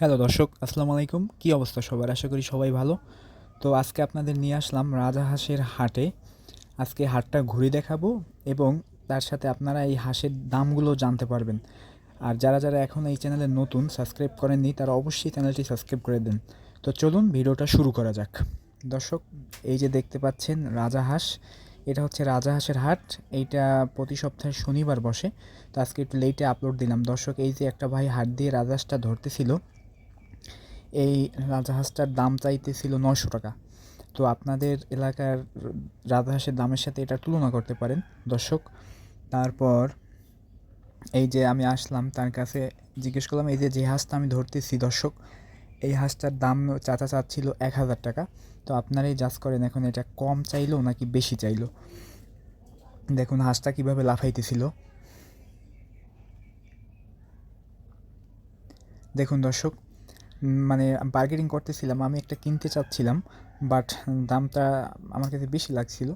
Hello দর্শক, আসসালামু আলাইকুম। কী অবস্থা সবার? আশা করি সবাই ভালো। তো আজকে আপনাদের নিয়ে আসলাম রাজাহাঁসের হাটে। আজকে হাটটা ঘুরে দেখাবো এবং তার সাথে আপনারা এই হাঁসের দামগুলো জানতে পারবেন। আর যারা যারা এখন এই চ্যানেলে নতুন সাবস্ক্রাইব করেননি তারা অবশ্যই চ্যানেলটি সাবস্ক্রাইব করে দেন। তো চলুন ভিডিওটা শুরু করা যাক। দর্শক, এই যে দেখতে পাচ্ছেন রাজাহাঁস, এটা হচ্ছে রাজাহাঁসের হাট। এইটা প্রতি সপ্তাহে শনিবার বসে। তো আজকে একটু লেটে আপলোড দিলাম। দর্শক, এই যে একটা ভাই হাট দিয়ে রাজহাঁসটা ধরতেছিল, এই রাজহাঁসটার দাম চাইতেছিল 900 টাকা। তো আপনাদের এলাকার রাজহাঁসের দামের সাথে এটা তুলনা করতে পারেন দর্শক। তারপর এই যে আমি আসলাম তার কাছে, জিজ্ঞেস করলাম এই যে হাঁসটা আমি ধরতেছি দর্শক, এই হাঁসটার দাম চাচা চাচ্ছিল 1000 টাকা। তো আপনারাই জাজ করেন এখন এটা কম চাইলো নাকি বেশি চাইলো। দেখুন হাঁসটা কীভাবে লাফাইতেছিল। দেখুন দর্শক, মানে বার্গেনিং করতেছিলাম, আমি একটা কিনতে চাচ্ছিলাম, বাট দামটা আমার কাছে বেশি লাগছিল।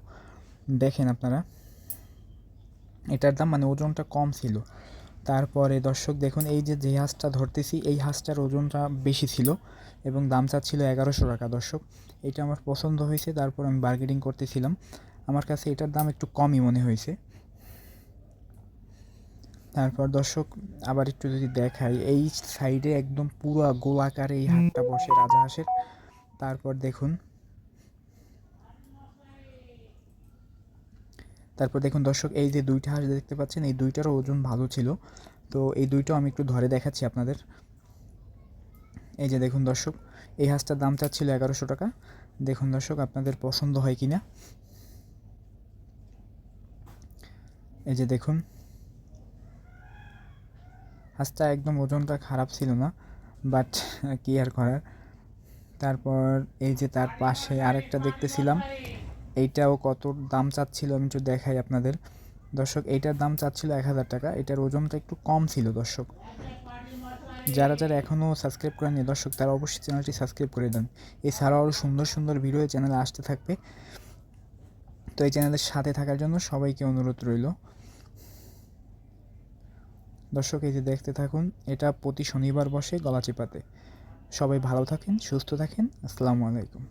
দেখেন আপনারা, এটার দাম মানে ওজনটা কম ছিল। তারপরে দর্শক দেখুন, এই যে হাঁসটা ধরতেছি এই হাঁসটার ওজনটা বেশি ছিল এবং দাম চাচ্ছিল 1100 টাকা। দর্শক, এটা আমার পছন্দ হয়েছে, তারপর আমি বার্গেনিং করতেছিলাম, আমার কাছে এটার দাম একটু কমই মনে হয়েছে। তারপর দর্শক আবার একটু যদি দেখাই, এই সাইডে একদম পুরো গোলাকারে এই হাটটা বসে রাজহাঁসের। তারপর দেখুন দর্শক, এই যে দুইটা হাঁস দেখতে পাচ্ছেন, এই দুইটারও ওজন ভালো ছিল। তো এই দুইটাও আমি একটু ধরে দেখাচ্ছি আপনাদের। এই যে দেখুন দর্শক, এই হাঁসটার দাম চাচ্ছিল 1100 টাকা। দেখুন দর্শক, আপনাদের পছন্দ হয় কি না। এই যে দেখুন, হাঁসটা একদম ওজনটা খারাপ ছিল না, বাট কি আর করার। তারপর এই যে তার পাশে আরেকটা দেখতেছিলাম, এইটাও কত দাম চাচ্ছিল আমি একটু দেখাই আপনাদের। দর্শক, এইটার দাম চাচ্ছিল 1000 টাকা, এটার ওজনটা একটু কম ছিল দর্শক। যারা যারা এখনও সাবস্ক্রাইব করেননি দর্শক, তারা অবশ্যই চ্যানেলটি সাবস্ক্রাইব করে দেন। এছাড়াও আরও সুন্দর সুন্দর ভিডিও এই চ্যানেলে আসতে থাকবে। তো এই চ্যানেলের সাথে থাকার জন্য সবাইকে অনুরোধ রইল। দর্শক, এই যে দেখতে থাকুন, এটা প্রতি শনিবার বসে গলাচিপাতে। সবাই ভালো থাকেন, সুস্থ থাকেন। আসসালামু আলাইকুম।